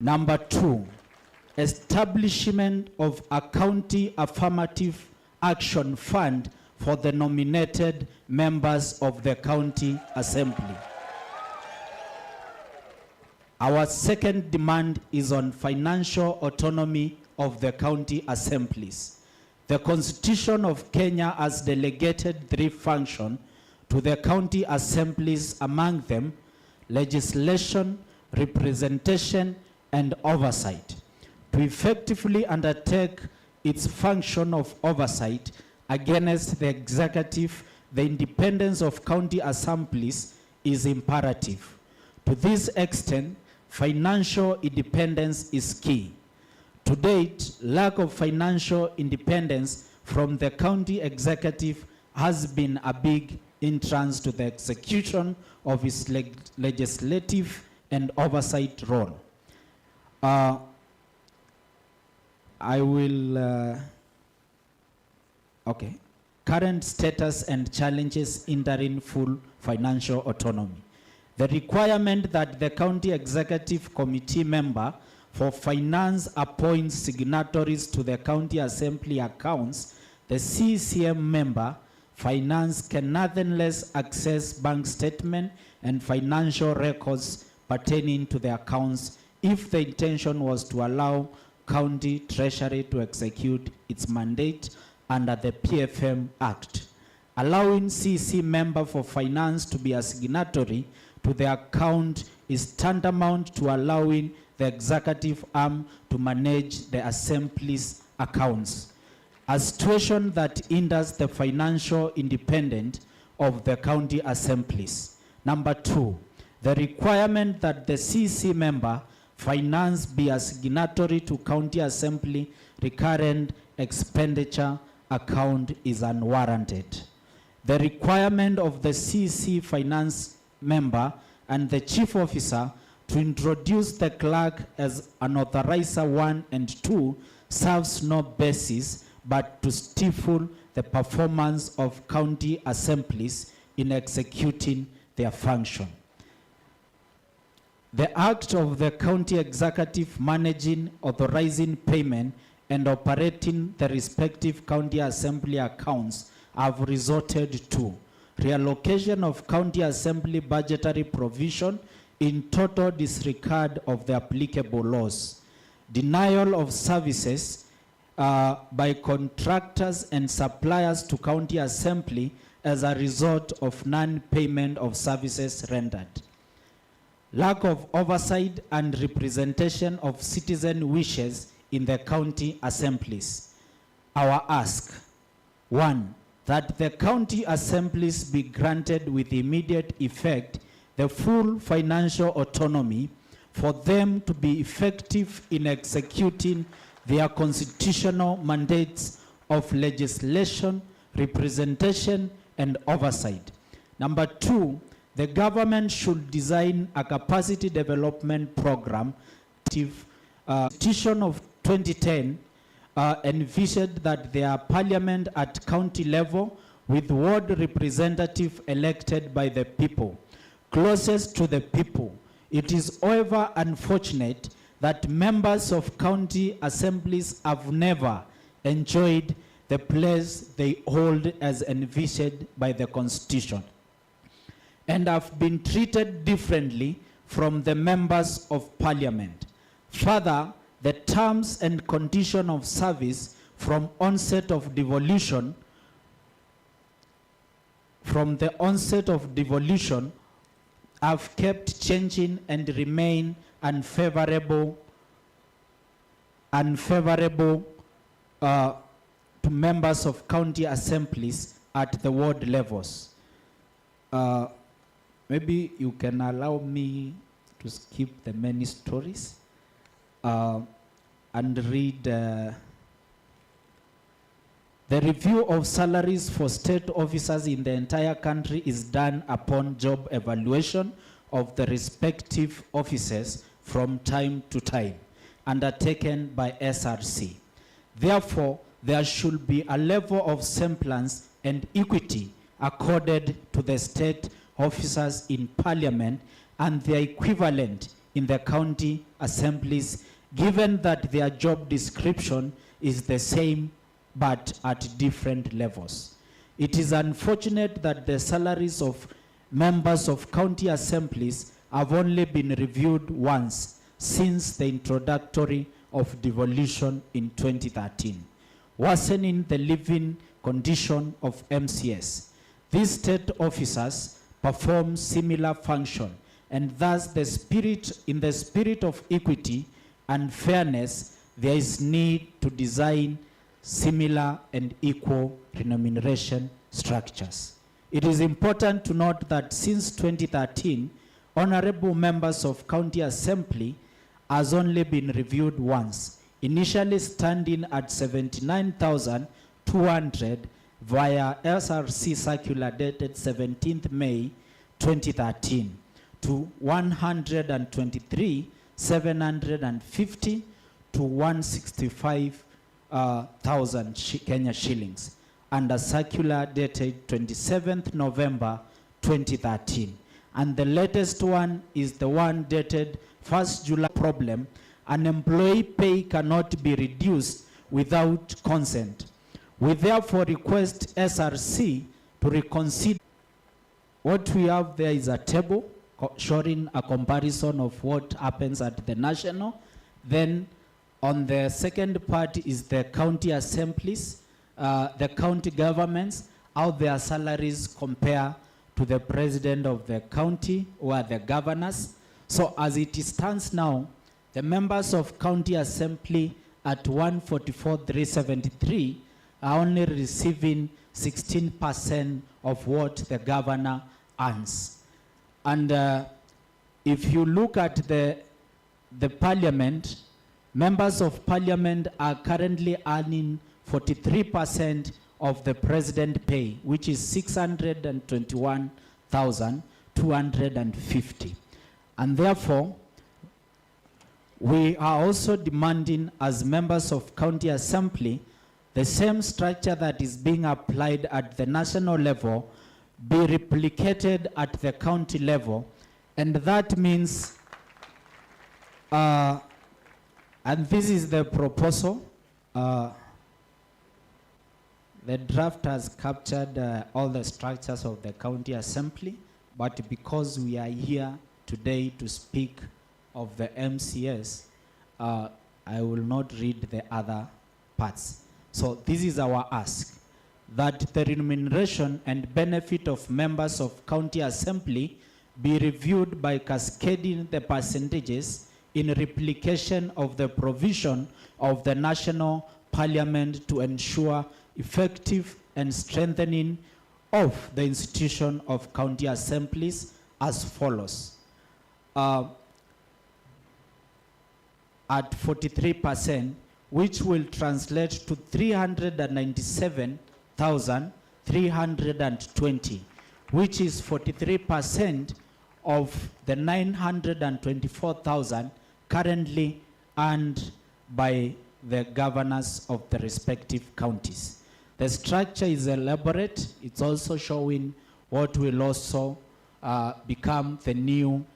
Number 2, establishment of a county affirmative action fund for the nominated members of the county assembly. Our second demand is on financial autonomy of the county assemblies. The Constitution of Kenya has delegated 3 functions to the county assemblies, among them legislation, representation, and oversight. To effectively undertake its function of oversight against the executive, the independence of county assemblies is imperative. To this extent, financial independence is key. To date, lack of financial independence from the county executive has been a big hindrance to the execution of its legislative and oversight role. Current status and challenges hindering full financial autonomy. The requirement that the county executive committee member for finance appoints signatories to the county assembly accounts, the CCM member finance can nonetheless access bank statement and financial records pertaining to the accounts if the intention was to allow county treasury to execute its mandate under the PFM Act. Allowing CC member for finance to be a signatory to the account is tantamount to allowing the executive arm to manage the assembly's accounts, a situation that hinders the financial independence of the county assemblies. Number 2, the requirement that the CC member finance be a signatory to county assembly recurrent expenditure account is unwarranted. The requirement of the CC finance member and the chief officer to introduce the clerk as an authorizer 1 and 2 serves no basis but to stifle the performance of county assemblies in executing their function. The Act of the County Executive managing, authorizing payment, and operating the respective county assembly accounts have resorted to reallocation of county assembly budgetary provision in total disregard of the applicable laws, denial of services by contractors and suppliers to county assembly as a result of non-payment of services rendered, lack of oversight and representation of citizen wishes in the county assemblies. Our ask, 1, that the county assemblies be granted with immediate effect the full financial autonomy for them to be effective in executing their constitutional mandates of legislation, representation, and oversight. Number 2, the government should design a capacity development program. Constitution of 2010 envisioned that there are parliament at county level with ward representative elected by the people, closest to the people. It is, however, unfortunate that members of county assemblies have never enjoyed the place they hold as envisioned by the Constitution and have been treated differently from the members of parliament. Further, the terms and condition of service from the onset of devolution have kept changing and remain unfavorable to members of county assemblies at the ward levels. Maybe you can allow me to skip the many stories and read the review of salaries for state officers in the entire country is done upon job evaluation of the respective offices from time to time, undertaken by SRC. Therefore, there should be a level of semblance and equity accorded to the state officers in parliament and their equivalent in the county assemblies, given that their job description is the same but at different levels. It is unfortunate that the salaries of members of county assemblies have only been reviewed once since the introductory of devolution in 2013, worsening the living condition of MCS. These state officers perform similar function, and thus in the spirit of equity and fairness, there is need to design similar and equal remuneration structures. It is important to note that since 2013, honorable members of county assembly has only been reviewed once, initially standing at 79,200 via SRC circular dated 17th May 2013 to 123,750 to 165,000 Kenya shillings, and a circular dated 27th November 2013. And the latest one is the one dated 1st July. Problem: an employee pay cannot be reduced without consent. We therefore request SRC to reconsider. What we have there is a table showing a comparison of what happens at the national. Then on the second part is the county assemblies, the county governments, how their salaries compare to the president of the county or the governors. So as it stands now, the members of county assembly at 144,373 are only receiving 16% of what the governor earns. And if you look at the parliament, members of parliament are currently earning 43% of the president pay, which is 621,250. And therefore, we are also demanding as members of county assembly, the same structure that is being applied at the national level be replicated at the county level. And that means, and this is the proposal. The draft has captured all the structures of the county assembly, but because we are here today to speak of the MCS, I will not read the other parts. So this is our ask, that the remuneration and benefit of members of county assembly be reviewed by cascading the percentages in replication of the provision of the national parliament to ensure effective and strengthening of the institution of county assemblies as follows. At 43%, which will translate to 397,320, which is 43% of the 924,000 currently earned by the governors of the respective counties. The structure is elaborate. It's also showing what will also become the new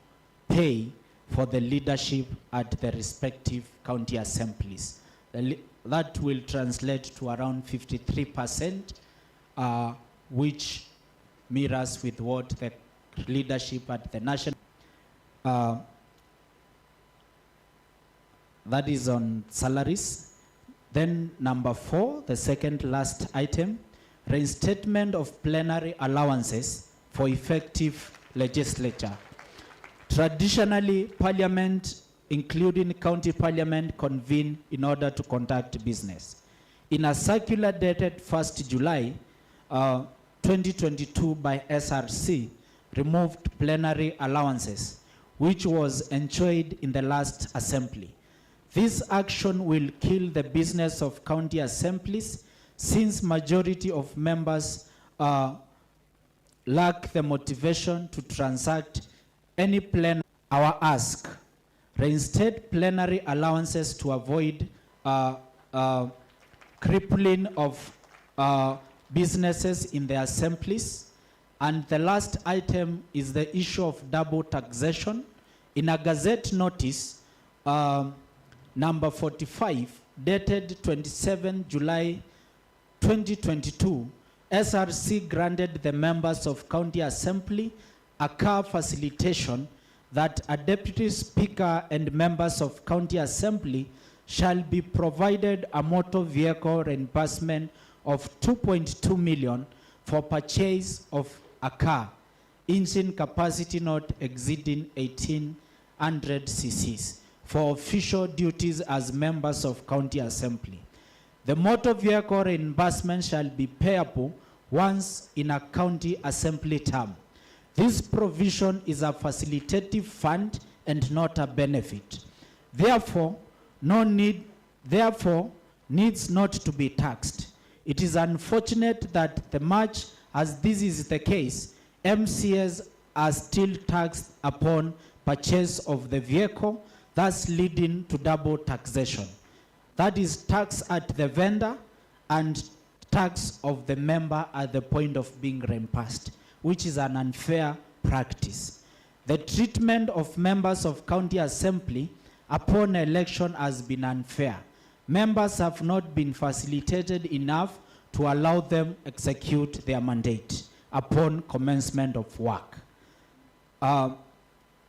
pay for the leadership at the respective county assemblies. That will translate to around 53%, which mirrors with what the leadership at the national. That is on salaries. Then number 4, the second last item, reinstatement of plenary allowances for effective legislature. Traditionally, Parliament, including county parliament, convene in order to conduct business. In a circular dated 1st July 2022 by SRC, removed plenary allowances, which was enjoyed in the last assembly. This action will kill the business of county assemblies, since majority of members lack the motivation to transact any plenary. Our ask, reinstate plenary allowances to avoid crippling of businesses in the assemblies. And the last item is the issue of double taxation In a Gazette notice number 45 dated 27 July 2022, SRC granted the members of County Assembly a car facilitation that a Deputy Speaker and members of County Assembly shall be provided a motor vehicle reimbursement of 2.2 million for purchase of a car, engine capacity not exceeding 1800 cc's, for official duties as members of County Assembly. The motor vehicle reimbursement shall be payable once in a County Assembly term. This provision is a facilitative fund and not a benefit. Therefore, needs not to be taxed. It is unfortunate that the much as this is the case, MCAs are still taxed upon purchase of the vehicle, thus leading to double taxation. That is tax at the vendor and tax of the member at the point of being reimbursed, which is an unfair practice. The treatment of members of County Assembly upon election has been unfair. Members have not been facilitated enough to allow them execute their mandate upon commencement of work.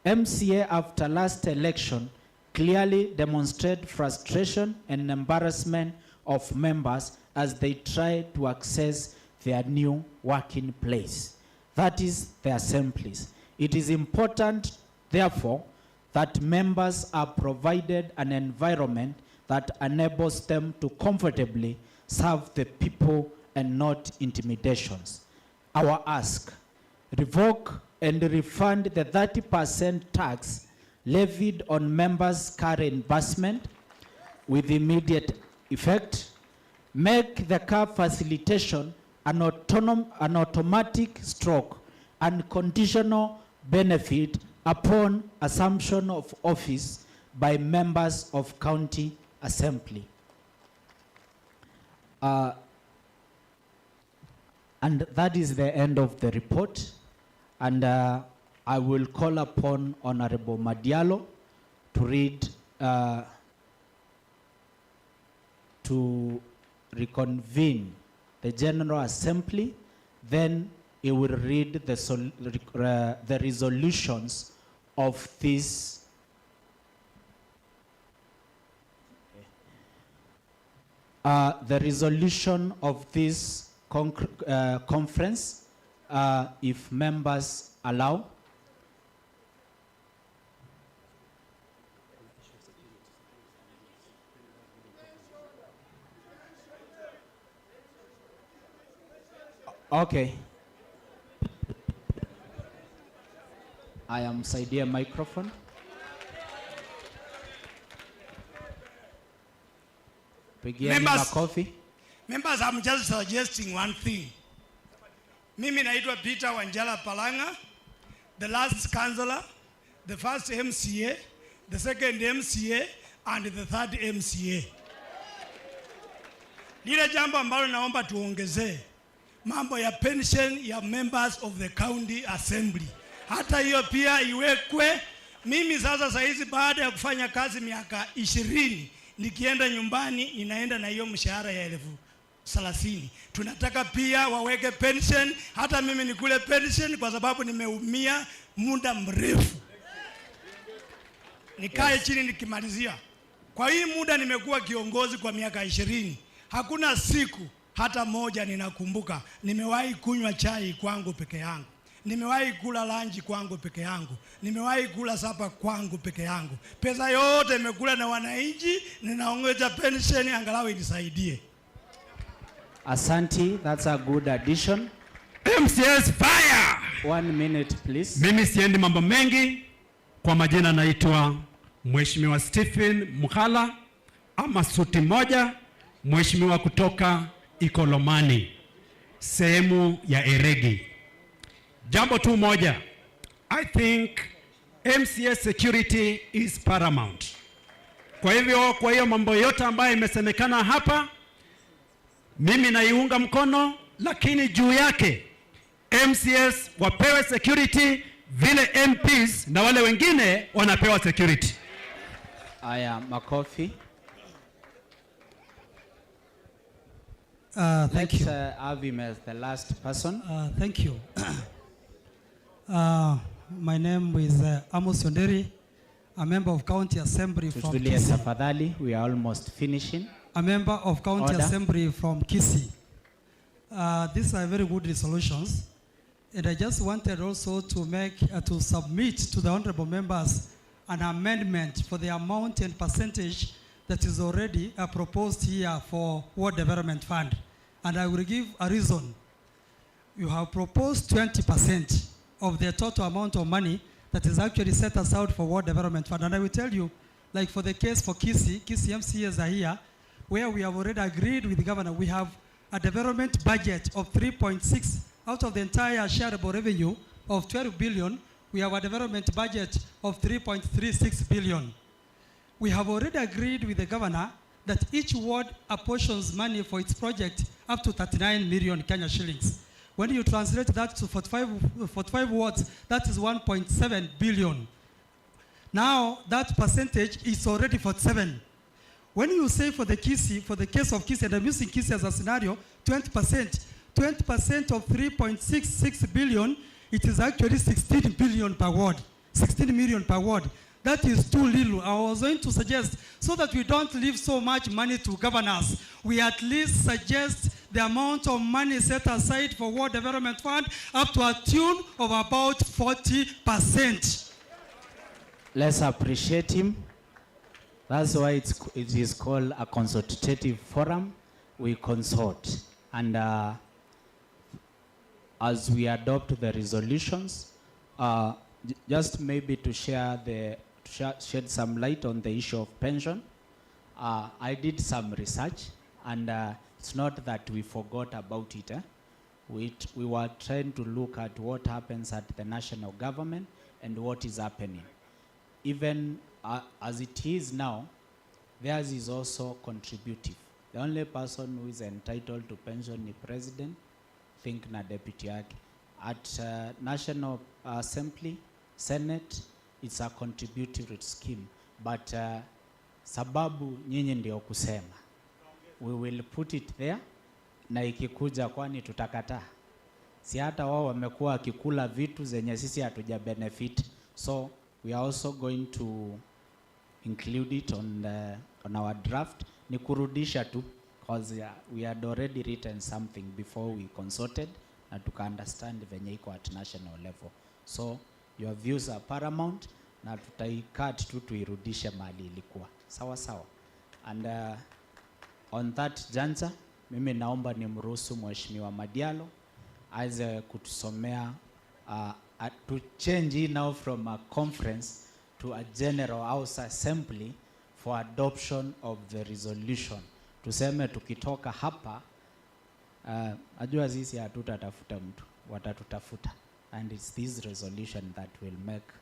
MCA after last election clearly demonstrate frustration and embarrassment of members as they try to access their new working place, that is the assemblies. It is important, therefore, that members are provided an environment that enables them to comfortably serve the people and not intimidations. Our ask, revoke and refund the 30% tax levied on members' car reimbursement with immediate effect. Make the car facilitation an automatic stroke and conditional benefit upon assumption of office by members of County Assembly. And that is the end of the report. And I will call upon Honorable Madialo to read, to reconvene the General Assembly. Then he will read the resolutions of this the resolution of this conference, if members allow. Okay. I am Saidia microphone. Members, I'm just suggesting one thing. Mimi naitwa Peter Wanjala Palanga, the last councillor, the first MCA, the second MCA, and the third MCA. Lile jambo ambalo naomba tuongezee, mambo ya pension ya members of the county assembly. Hata hiyo pia iwekwe. Mimi sasa saizi baada ya kufanya kazi miaka 20, nikienda nyumbani ninaenda na hiyo mshahara ya 30,000. Tunataka pia waweke pension, hata mimi nikule pension kwa sababu nimeumia muda mrefu. Nikae chini nikimalizia. Kwa hii muda nimekuwa kiongozi kwa miaka 20. Hakuna siku hata moja ninakumbuka nimewahi kunywa chai kwangu peke yangu. Nimewahi kula lunch kwangu peke yangu. Nimewahi kula sapa kwangu peke yangu. Pesa yote nimekula na wananchi, ninaongeza pension angalau inisaidie. Asante, that's a good addition. MCS fire! 1 minute please. Mimi siendi mambo mengi. Kwa majina naitwa Mheshimiwa Stephen Mukhala ama suti moja, mheshimiwa kutoka Ikolomani, sehemu ya Eregi. Jambo tu moja, I think MCA security is paramount. Kwa hiyo mambo yote ambayo imesemekana hapa, mimi naiunga mkono, lakini juu yake MCS wapewe security vile MPs na wale wengine wanapewa security. Aya, makofi. Thank you. Let's have him as the last person. Thank you. My name is Amos Yonderi, a member of County Assembly from Tutulie Kisii. tafadhali, we are almost finishing. A member of County Order. Assembly from Kisii. These are very good resolutions, and I just wanted also to make to submit to the honorable members an amendment for the amount and percentage that is already proposed here for Ward Development Fund, and I will give a reason. You have proposed 20% of the total amount of money that is actually set aside for Ward Development Fund, and I will tell you, like for the case for Kisii MCAs are here, where we have already agreed with the governor. We have a development budget of 3.6 out of the entire shareable revenue of 12 billion. We have a development budget of 3.36 billion. We have already agreed with the governor that each ward apportions money for its project up to 39 million Kenya shillings. When you translate that to 45 wards, that is 1.7 billion. Now that percentage is already 47. When you say for the case of Kisii, and I'm using Kisii as a scenario, 20% of 3.66 billion, it is actually 16 billion per ward, 16 million per ward. That is too little. I was going to suggest, so that we don't leave so much money to governors, we at least suggest the amount of money set aside for Ward Development Fund up to a tune of about 40%. Let's appreciate him. That's why it is called a consultative forum. We consult, and as we adopt the resolutions, just maybe to shed some light on the issue of pension. I did some research, and it's not that we forgot about it. We were trying to look at what happens at the national government and what is happening. Even as it is now, theirs is also contributive. The only person who is entitled to pension is president, think na deputy yake. At National Assembly, Senate, it's a contributory scheme. But sababu nyinyi ndio kusema, we will put it there, na ikikuja kwani tutakataa? Si hata wao wamekuwa wakikula vitu zenye sisi hatuja benefit. So we are also going to include it on our draft. Ni kurudisha tu, because we had already written something before we consulted, na tuka understand venye iko at national level. So your views are paramount, na tutaikat tu tuirudishe mali ilikuwa. Sawa sawa. And on that juncture, mimi naomba nimruhusu Mheshimiwa Madialo aweze kutusomea to change now from a conference to a general house assembly for adoption of the resolution. Tuseme tukitoka hapa, ajua sisi hatutatafuta mtu, watatutafuta. And it's this resolution that will make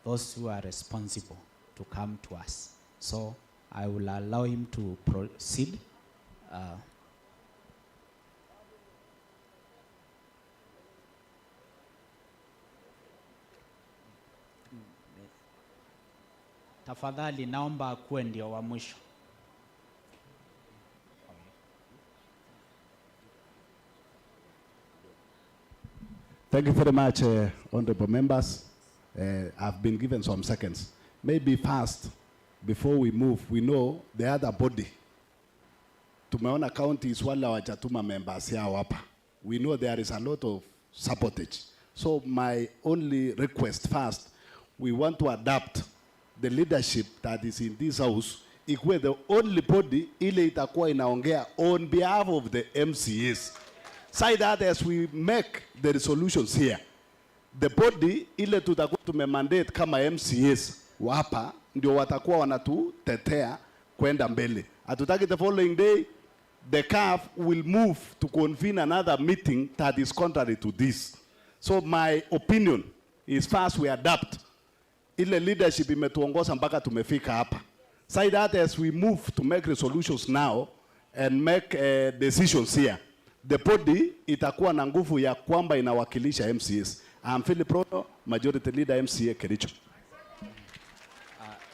those who are responsible to come to us. So I will allow him to proceed. Tafadhali naomba akuwe ndio wa mwisho. Thank you very much, honorable members. I've been given some seconds. Maybe first, before we move, we know the other body. Tumeona counties wala wajatuma members yao hapa. We know there is a lot of sabotage. So my only request first, we want to adapt the leadership that is in this house, ikuwe the only body ile itakuwa inaongea on behalf of the MCAs. Say that as we make the resolutions here, the body ile tutakuwa tumemandate kama MCAs hapa ndio watakuwa wanatutetea kwenda mbele. Hatutaki the following day the CAF will move to convene another meeting that is contrary to this. So my opinion is first we adapt ile leadership imetuongoza mpaka tumefika hapa. Say that as we move to make resolutions now and make decisions here, the body itakuwa na nguvu ya kwamba inawakilisha MCAs. I'm Philip Rono, Majority Leader MCA Kericho.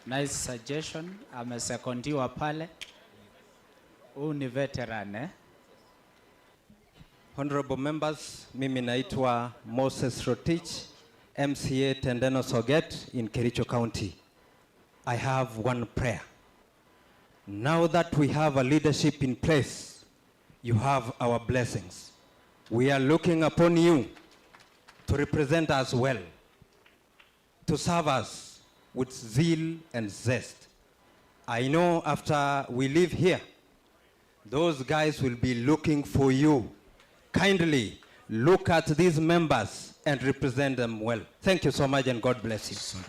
Nice suggestion. Amesekondiwa pale. Huyu ni veteran, eh? Honorable members, mimi naitwa Moses Rotich, MCA Tendeno Soget in Kericho County. I have one prayer. Now that we have a leadership in place, you have our blessings. We are looking upon you to represent us well, to serve us with zeal and zest. I know after we leave here, those guys will be looking for you. Kindly look at these members and represent them well. Thank you so much and God bless you.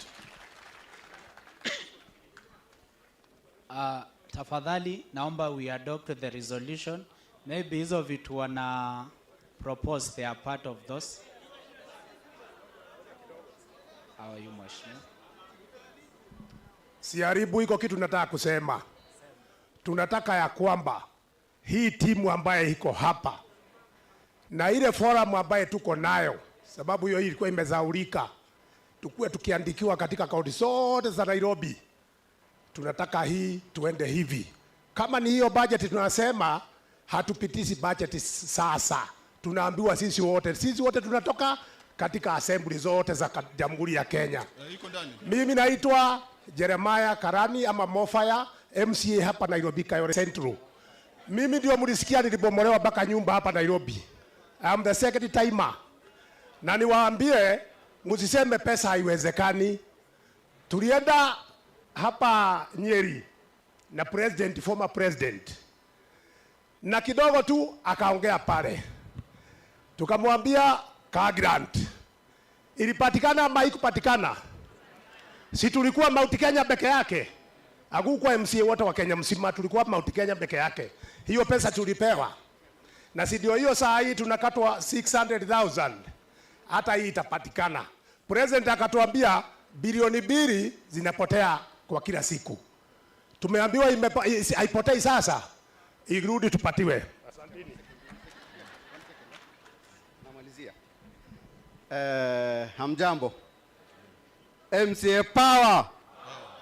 Tafadhali, naomba we adopt the resolution. Maybe hizo vitu wana propose, they are part of those. How are you, Mheshimiwa? Siharibu, iko kitu nataka kusema. Tunataka ya kwamba hii timu ambaye iko hapa na ile forum ambaye tuko nayo, sababu hiyo ilikuwa imezaulika, tukue tukiandikiwa katika kaunti zote za Nairobi. Tunataka hii tuende hivi. Kama ni hiyo budget tunasema hatupitishi budget sasa. Tunaambiwa sisi wote tunatoka katika assembly zote za Jamhuri ya Kenya. Mimi naitwa Jeremiah Karani ama Mofaya, MCA hapa Nairobi Kayole Central. Mimi ndio mlisikia nilibomolewa mpaka nyumba hapa Nairobi. I'm the second timer. Na niwaambie msiseme pesa haiwezekani. Tulienda hapa Nyeri na former president. Na kidogo tu akaongea pale. Tukamwambia car grant. Ilipatikana ama haikupatikana? Si tulikuwa Mount Kenya peke yake? Hakukuwa MCA wote wa Kenya mzima, tulikuwa Mount Kenya peke yake. Hiyo pesa tulipewa. Na si ndio hiyo saa hii tunakatwa 600,000. Hata hii itapatikana. President akatuambia bilioni 2 zinapotea kwa kila siku. Tumeambiwa haipotei sasa. Irudi tupatiwe. Asanteni. Namalizia. Hamjambo. MCA power.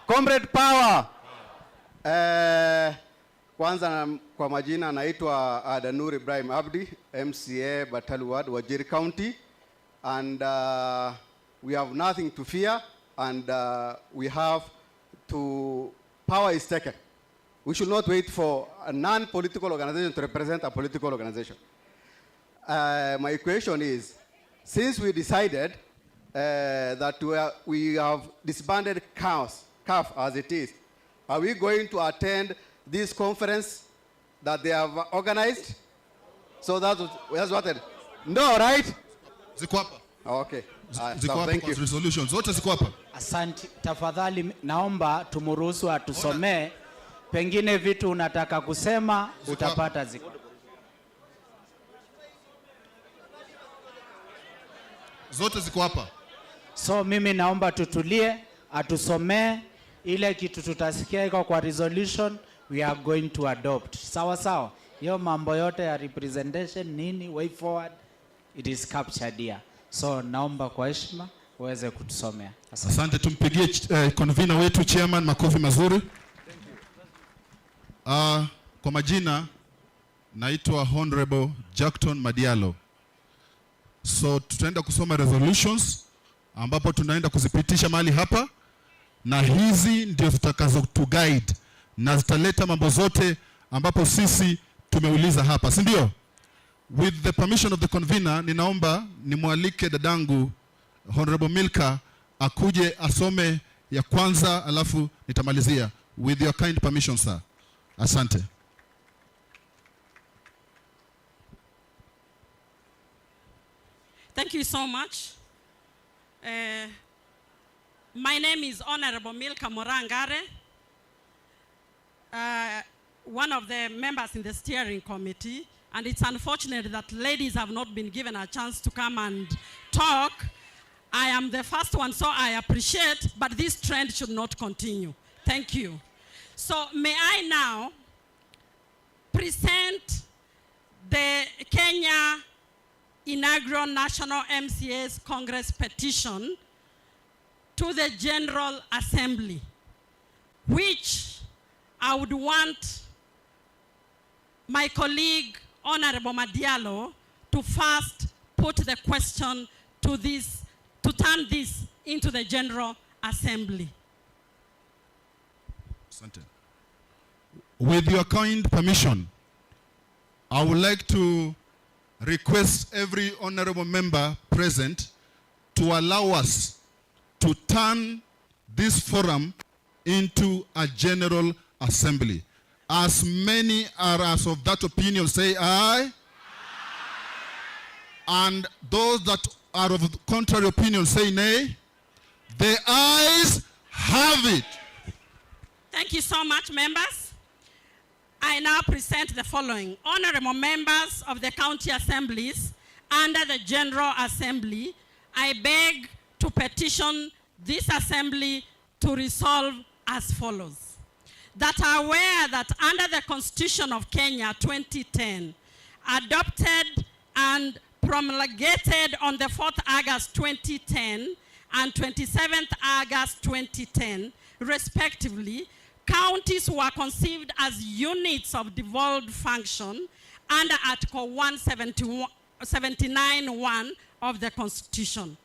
Comrade power. Kwanza kwa majina naitwa Adanur Ibrahim Abdi, MCA Batalu Ward, Wajir County, and we have nothing to fear, and we have to, power is taken. We should not wait for a non-political organization to represent a political organization. My question is, since we decided that we have disbanded CAF as it is, are we going to attend this conference that they have organized? So that's what it, no, right? Ziko hapa. Okay. Ziko hapa kwa resolution. Zote ziko hapa. Asante. Tafadhali naomba tumuruhusu atusomee. Pengine vitu unataka kusema utapata ziko. Zote ziko hapa. So mimi naomba tutulie, atusomee ile kitu tutasikia iko kwa resolution, we are going to adopt. Sawa sawa. Hiyo mambo yote ya representation nini, way forward, it is captured here. So naomba kwa heshima uweze kutusomea. Asante, tumpigie convener wetu chairman makofi mazuri. Kwa majina naitwa Honorable Jackton Madialo. So tutaenda kusoma resolutions ambapo tunaenda kuzipitisha mahali hapa, na hizi ndio zitakazo to guide na zitaleta mambo zote ambapo sisi tumeuliza hapa, si ndio? With the permission of the convener, ninaomba nimwalike dadangu Honorable Milka akuje asome ya kwanza alafu nitamalizia. With your kind permission, sir. Asante. Thank you so much. My name is Honorable Milka Morangare, one of the members in the steering committee, and it's unfortunate that ladies have not been given a chance to come and talk. I am the first one, so I appreciate, but this trend should not continue. Thank you. So may I now present the Kenya inaugural National MCA's Congress petition to the General Assembly, which I would want my colleague, Honorable Madialo, to first put the question to turn this into the General Assembly. With your kind permission, I would like to request every honorable member present to allow us to turn this forum into a General Assembly. As many are as of that opinion, say aye. And those that are of contrary opinion, say nay. The ayes have it. Thank you so much, members. I now present the following. Honorable members of the county assemblies under the General Assembly, I beg to petition this assembly to resolve as follows. That are aware that under the Constitution of Kenya 2010, adopted and promulgated on the 4th August 2010 and 27th August 2010, respectively, counties were conceived as units of devolved function under Article 179(1) of the Constitution.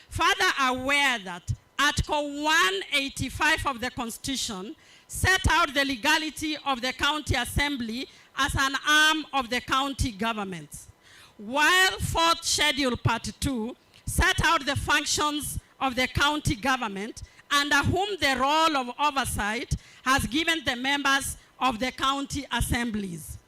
Further aware that Article 185 of the Constitution set out the legality of the county assembly as an arm of the county government, while 4th Schedule Part 2 set out the functions of the county government under whom the role of oversight has given the members of the county assemblies.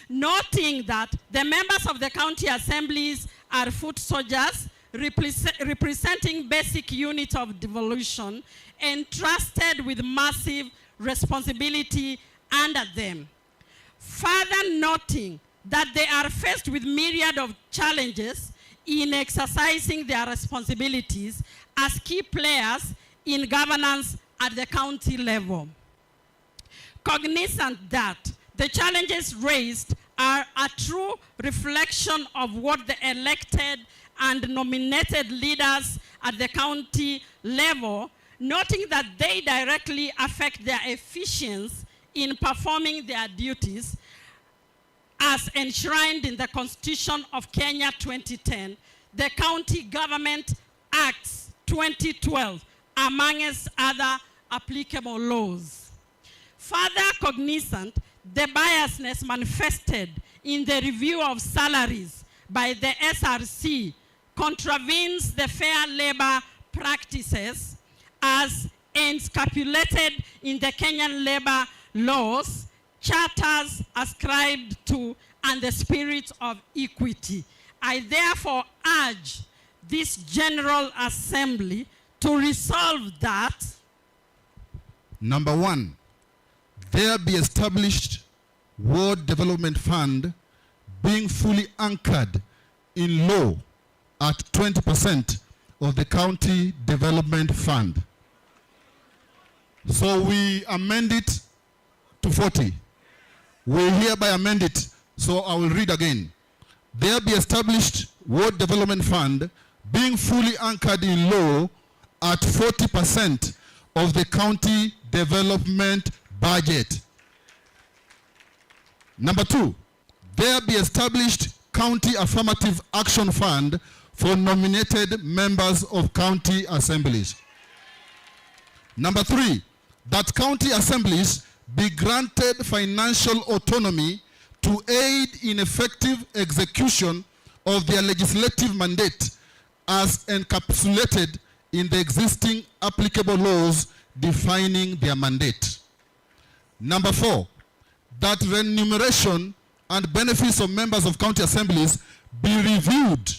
Noting that the members of the county assemblies are foot soldiers representing basic units of devolution entrusted with massive responsibility under them. Further noting that they are faced with myriad of challenges in exercising their responsibilities as key players in governance at the county level. Cognizant that the challenges raised are a true reflection of what the elected and nominated leaders at the county level, noting that they directly affect their efficiency in performing their duties as enshrined in the Constitution of Kenya 2010, the County Government Acts 2012, amongst other applicable laws. Further cognizant, the biasness manifested in the review of salaries by the SRC contravenes the fair labor practices as encapsulated in the Kenyan labor laws, charters ascribed to, and the spirit of equity. I therefore urge this General Assembly to resolve that. Number 1, there be established Ward Development Fund being fully anchored in law at 20% of the County Development Fund. So we amend it to 40. We hereby amend it, so I will read again. There be established Ward Development Fund being fully anchored in law at 40% of the county development budget. Number 2, there be established County Affirmative Action Fund for nominated members of county assemblies. Number 3, that county assemblies be granted financial autonomy to aid in effective execution of their legislative mandate as encapsulated in the existing applicable laws defining their mandate. Number 4, that remuneration and benefits of members of county assemblies be reviewed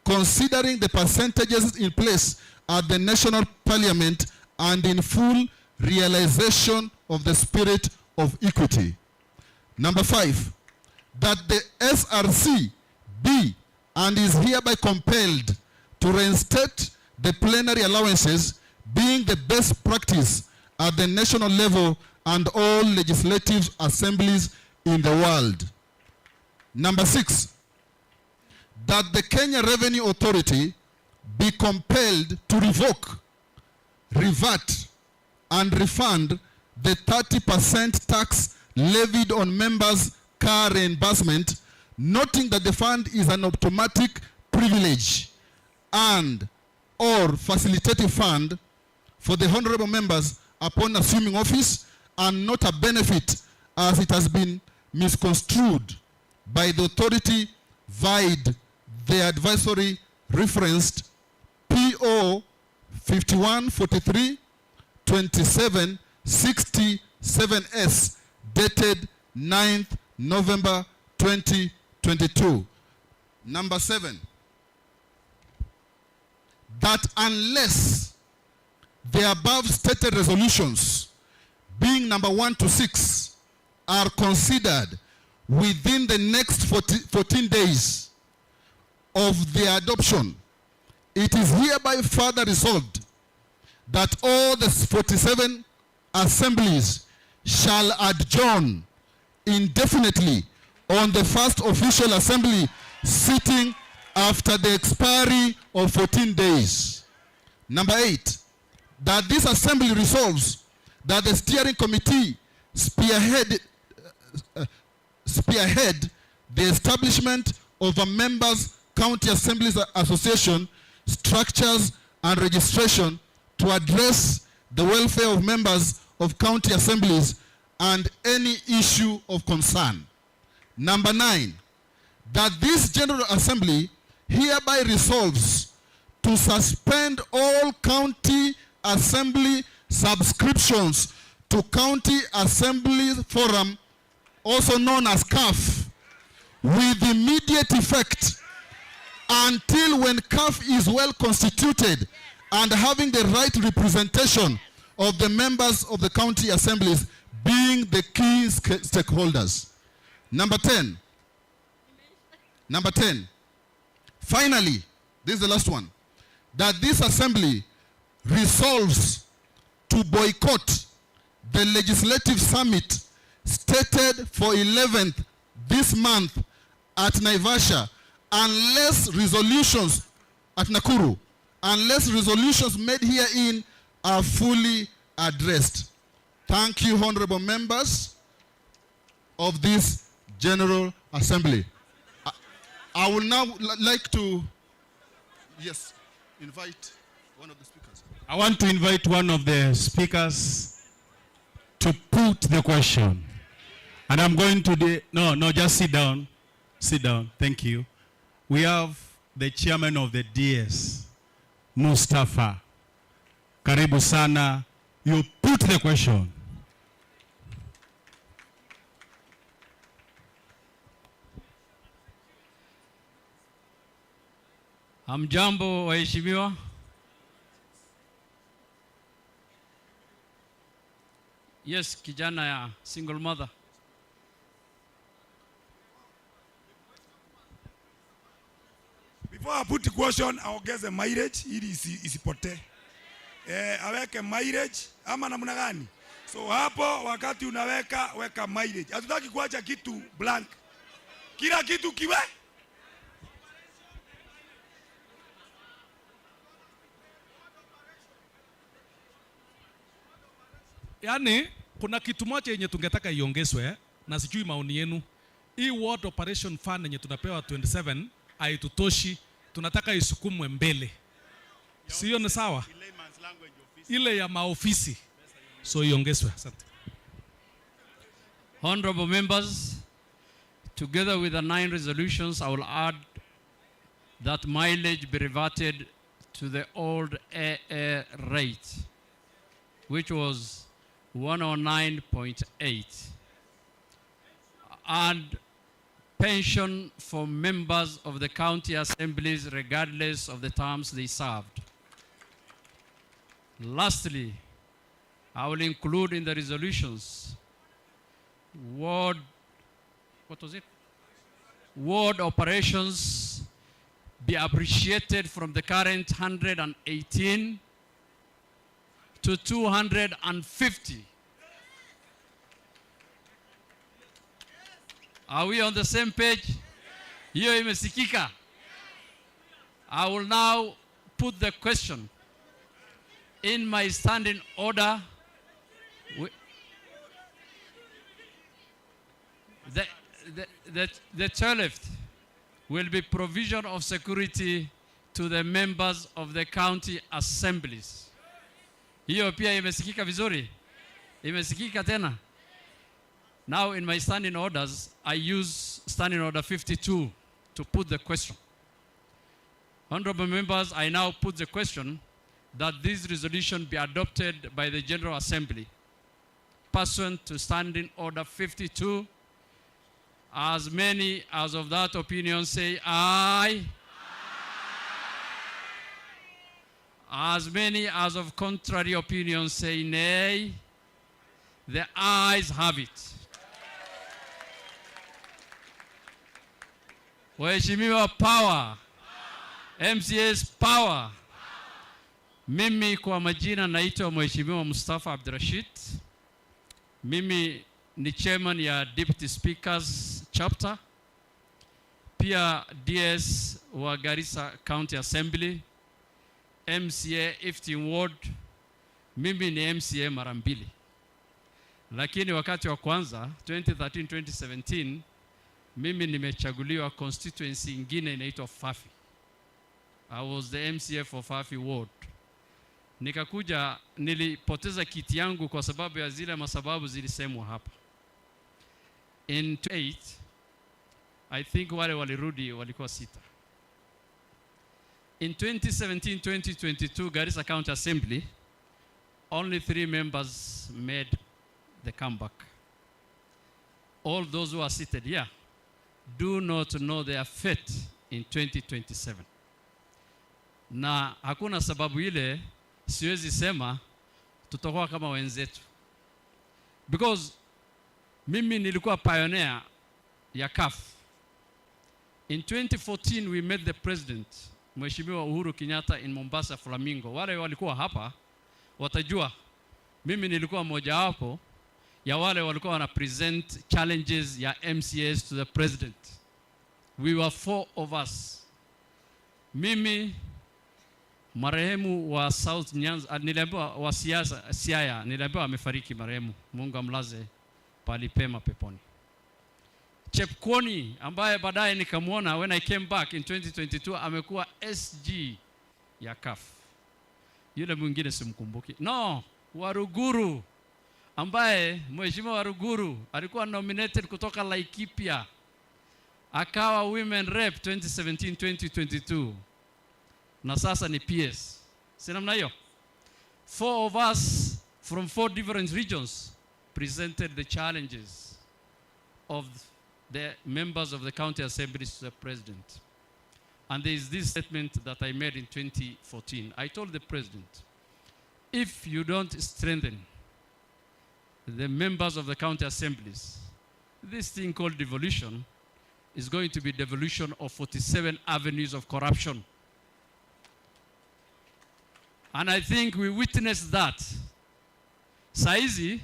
considering the percentages in place at the national parliament and in full realization of the spirit of equity. Number 5, that the SRC be and is hereby compelled to reinstate the plenary allowances being the best practice at the national level and all legislative assemblies in the world. Number 6, that the Kenya Revenue Authority be compelled to revoke, revert, and refund the 30% tax levied on members' car reimbursement, noting that the fund is an automatic privilege and or facilitative fund for the honorable members upon assuming office, and not a benefit as it has been misconstrued by the authority via the advisory referenced PO 5143 2767S dated 9th November 2022. Number 7, that unless the above stated resolutions, being number 1 to 6, are considered within the next 14 days of their adoption, it is hereby further resolved that all the 47 assemblies shall adjourn indefinitely on the first official assembly sitting after the expiry of 14 days. Number 8, that this assembly resolves that the steering committee spearhead the establishment of a members' county assemblies association structures and registration to address the welfare of members of county assemblies and any issue of concern. Number 9, that this General Assembly hereby resolves to suspend all county assembly subscriptions to County Assembly Forum, also known as CAF, with immediate effect until when CAF is well constituted and having the right representation of the members of the county assemblies being the key stakeholders. Number 10. Finally, this is the last one, that this assembly resolves to boycott the legislative summit stated for 11th this month at Naivasha unless resolutions at Nakuru, unless resolutions made herein are fully addressed. Thank you, honorable members of this General Assembly. I will now like to, invite one of the speakers. I want to invite one of the speakers to put the question. And I'm going to just sit down. Sit down. Thank you. We have the chairman of the DS, Mustafa. Karibu sana. You put the question. Hamjambo waheshimiwa. Yes, kijana ya single mother. Before I put the question, aongeze mileage ili isipotee. Aweke mileage ama namna gani? So hapo wakati unaweka, weka mileage. Hatutaki kuacha kitu blank. Kila kitu kiwe. Yaani, kuna kitu moja yenye tungetaka iongezwe na sijui maoni yenu. Hii World Operation Fund yenye tunapewa 27 haitutoshi, tunataka isukumwe mbele. Sio ni sawa? Ile ya maofisi. So iongezwe. Asante. Honorable members, together with the 9 resolutions, I will add that mileage be reverted to the old AA rate, which was 109.8, and pension for members of the county assemblies regardless of the terms they served. Lastly, I will include in the resolutions ward operations be appreciated from the current 118 to 250. Are we on the same page? Hiyo imesikika. I will now put the question in my standing order. The chairlift will be provision of security to the members of the county assemblies. Hiyo pia imesikika vizuri? Imesikika tena? Now in my standing orders, I use standing order 52 to put the question. Honorable members, I now put the question that this resolution be adopted by the General Assembly pursuant to standing order 52. As many as of that opinion say aye. As many as of contrary opinion say nay. The ayes have it. Waheshimiwa power. MCA's power. Mimi kwa majina naitwa Mheshimiwa Mustafa Abdirashid. Mimi ni chairman ya Deputy Speakers chapter. Pia DS wa Garissa County Assembly. MCA Iftin Ward. Mimi ni MCA mara mbili. Lakini wakati wa kwanza 2013-2017 mimi nimechaguliwa constituency ingine inaitwa Fafi. I was the MCA for Fafi Ward. Nikakuja nilipoteza kiti yangu kwa sababu ya zile masababu zilisemwa hapa. In 2008 I think wale walirudi walikuwa 6. In 2017-2022 Garissa County Assembly, only 3 members made the comeback. All those who are seated here do not know their fate in 2027. Na hakuna sababu ile siwezi sema tutakuwa kama wenzetu. Because mimi nilikuwa pioneer ya CAF. In 2014 we met the president, Mheshimiwa Uhuru Kenyatta in Mombasa Flamingo. Wale walikuwa hapa watajua mimi nilikuwa mmoja wapo ya wale walikuwa wana present challenges ya MCAs to the president. We were 4 of us. Mimi marehemu wa South Nyanza, niliambiwa wa Siaya, niliambiwa amefariki marehemu. Mungu amlaze pali pema peponi. Chepkwony ambaye baadaye nikamwona when I came back in 2022 amekuwa SG ya CAF. Yule mwingine simkumbuki. No, Waruguru ambaye Mheshimiwa Waruguru alikuwa nominated kutoka Laikipia. Akawa women rep 2017-2022. Na sasa ni PS. Sina mna hiyo? 4 of us from 4 different regions presented the challenges of the members of the county assemblies to the president. And there is this statement that I made in 2014. I told the president, if you don't strengthen the members of the county assemblies, this thing called devolution is going to be devolution of 47 avenues of corruption. And I think we witnessed that. Saizi,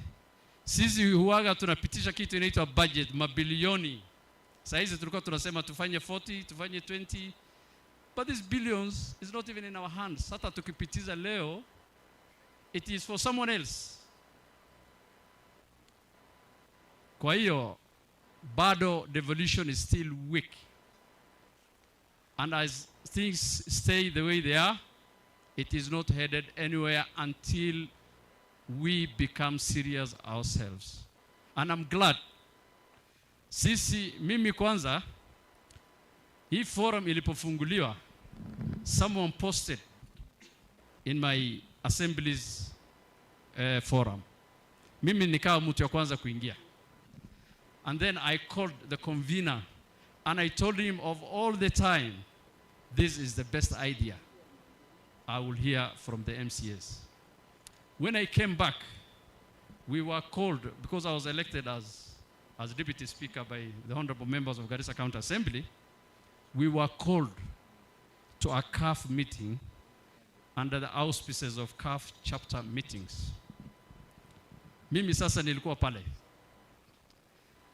sisi huwaga tunapitisha kitu inaitwa budget, mabilioni. Saizi tulikuwa tunasema tufanye 40, tufanye 20. But these billions is not even in our hands. Hata tukipitiza leo, it is for someone else. Kwa hiyo, bado devolution is still weak. And as things stay the way they are, it is not headed anywhere until we become serious ourselves. And I'm glad. Mimi kwanza, hii forum ilipofunguliwa, someone posted in my assembly's forum. Mimi nikawa mtu ya kwanza kuingia. And then I called the convener and I told him of all the time, this is the best idea I will hear from the MCAs. When I came back, we were called, because I was elected as Deputy Speaker by the honorable members of Garissa County Assembly, we were called to a CAF meeting under the auspices of CAF chapter meetings. Mimi sasa nilikuwa pale.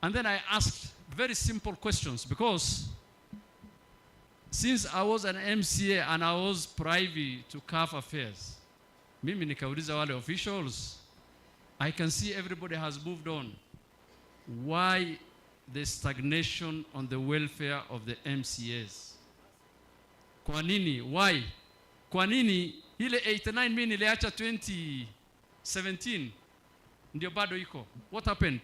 And then I asked very simple questions because since I was an MCA and I was privy to CAF affairs, mimi nikauliza wale officials, I can see everybody has moved on. Why the stagnation on the welfare of the MCAs? Kwa nini? Why? Kwa nini ile 89 mimi niliacha 2017 ndio bado iko? What happened?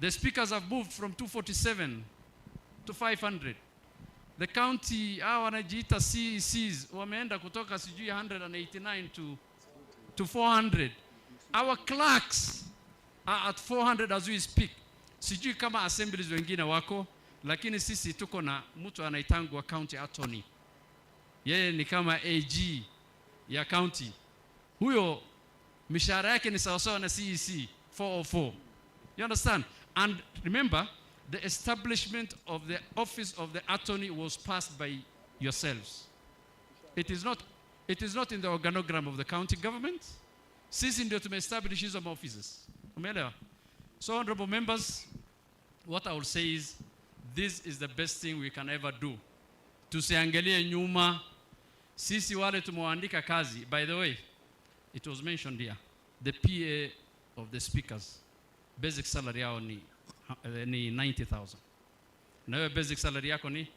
The speakers have moved from 247 to 500. The county wanajiita CECs wameenda kutoka sijui 189 to 400. Our clerks are at 400 as we speak. Sijui kama assemblies wengine wako, lakini sisi tuko na mtu anaitangwa county attorney. Yeye ni kama AG ya county. Huyo mishahara yake ni sawasawa na CEC 404. You understand? And remember, the establishment of the office of the attorney was passed by yourselves. It is not in the organogram of the county government. Sisi ndio tumeestablish hizo offices. Umeelewa? So honorable members, what I will say is, this is the best thing we can ever do. Tusiangalie nyuma. Sisi wale tumewaandika kazi. By the way, it was mentioned here, the PA of the speakers, basic salary yao ni 90,000. Na wewe basic salary yako ni?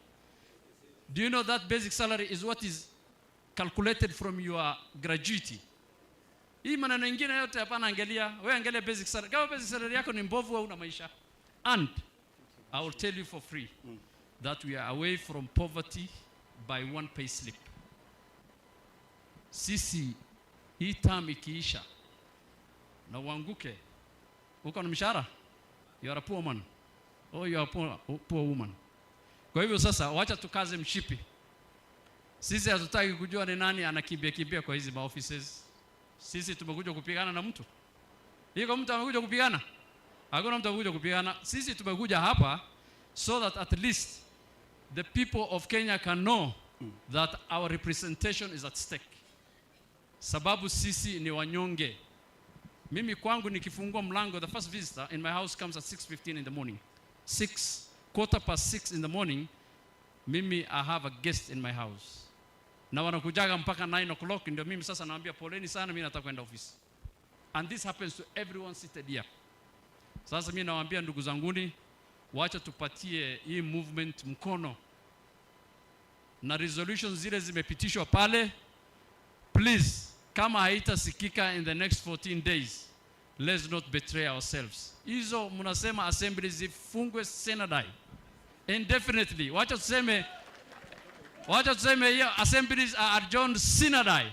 Do you know that basic salary is what is calculated from your gratuity? Hii maneno mengine yote hapana angalia, wewe angalia basic salary. Kama basic salary yako ni mbovu au una maisha. And I will tell you for free that we are away from poverty by one pay slip. Sisi hii term ikiisha na uanguke, uko na mshahara, you are a poor man or you are a poor woman. Kwa hivyo sasa wacha tukaze mshipi. Sisi hatutaki kujua ni nani anakimbia kwa hizi maoffices. Sisi tumekuja kupigana na mtu. Iko mtu amekuja kupigana? Hakuna mtu amekuja kupigana. Sisi tumekuja hapa so that at least the people of Kenya can know that our representation is at stake. Sababu sisi ni wanyonge. Mimi kwangu nikifungua mlango, the first visitor in my house comes at 6:15 in the morning. 6:15 in the morning, mimi I have a guest in my house. Na wanakujaga mpaka 9 o'clock, ndio mimi sasa naambia poleni sana, mimi nataka kwenda office. And this happens to everyone seated here. Sasa mimi nawaambia ndugu zanguni, wacha tupatie hii movement mkono. Na resolutions zile zimepitishwa pale, please, kama haitasikika in the next 14 days, let's not betray ourselves. Hizo mnasema assemblies zifungwe Senadai indefinitely. Wacha tuseme hiyo assemblies are adjourned Senadai.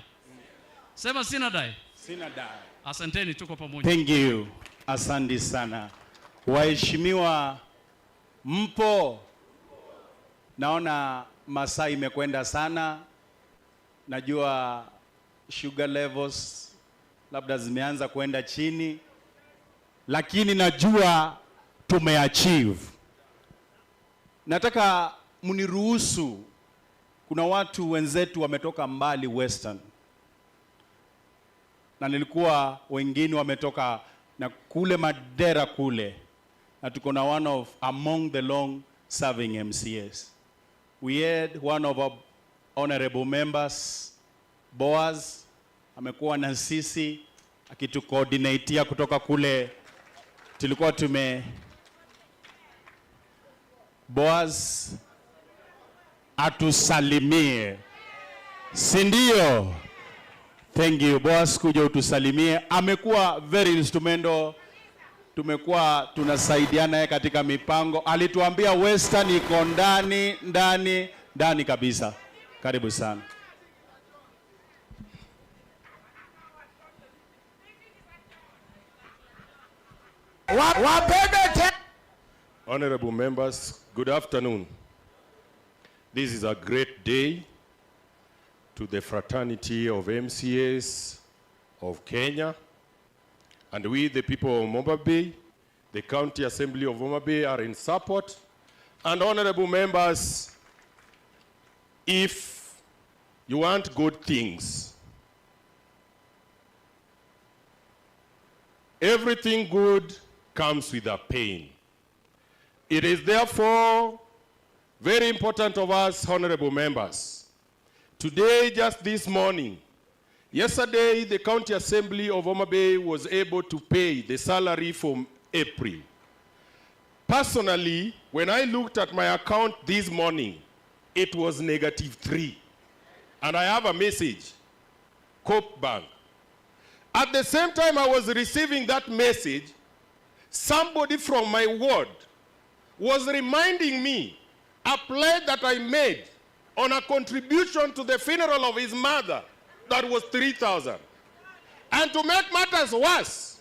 Sema Senadai. Senadai. Asanteni, tuko pamoja. Thank you. Asante sana. Waheshimiwa mpo? Naona masaa imekwenda sana. Najua sugar levels labda zimeanza kwenda chini, lakini najua tumeachieve. Nataka mniruhusu, kuna watu wenzetu wametoka mbali Western, na nilikuwa wengine wametoka na kule Madera kule, na tuko na one of among the long serving MCAs. We had one of our honorable members, Boaz, amekuwa na sisi akitucoordinatea kutoka kule. Tulikuwa Boaz atusalimie, si ndio? Thank you Boaz, kuja utusalimie. Amekuwa very instrumental, tumekuwa tunasaidiana katika mipango. Alituambia Western iko ndani kabisa. Karibu sana. Honorable members, good afternoon. This is a great day to the fraternity of MCAs of Kenya, and we, the people of Homa Bay, the County Assembly of Homa Bay, are in support. And honorable members, if you want good things, everything good comes with a pain. It is therefore very important of us, honorable members. Today, just this morning, yesterday, the County Assembly of Homa Bay was able to pay the salary for April. Personally, when I looked at my account this morning, it was -3. And I have a message, Cope Bank. At the same time I was receiving that message, somebody from my ward was reminding me a pledge that I made on a contribution to the funeral of his mother that was 3,000. And to make matters worse,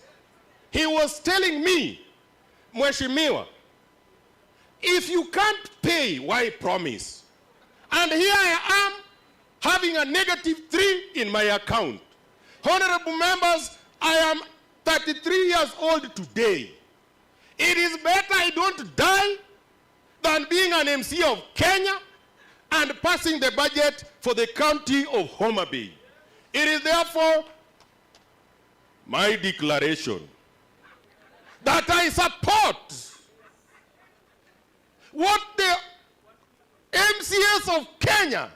he was telling me, Mheshimiwa, if you can't pay, why promise? And here I am having a -3 in my account. Honorable members, I am 33 years old today. It is better I don't die than being an MC of Kenya and passing the budget for the county of Homa Bay. It is therefore my declaration that I support what the MCAs of Kenya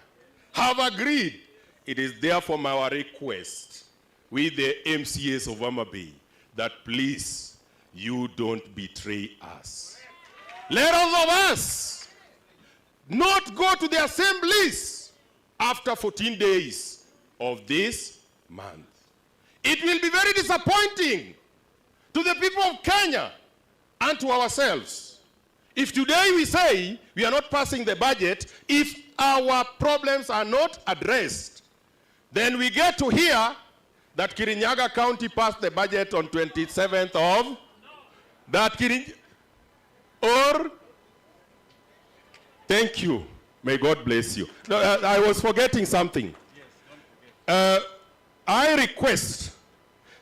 have agreed. It is therefore our request with the MCAs of Homa Bay that please, you don't betray us. Let all of us not go to the assemblies after 14 days of this month. It will be very disappointing to the people of Kenya and to ourselves if today we say we are not passing the budget, if our problems are not addressed. Then we get to hear that Kirinyaga County passed the budget on 27th of that thank you. May God bless you. No, I was forgetting something. I request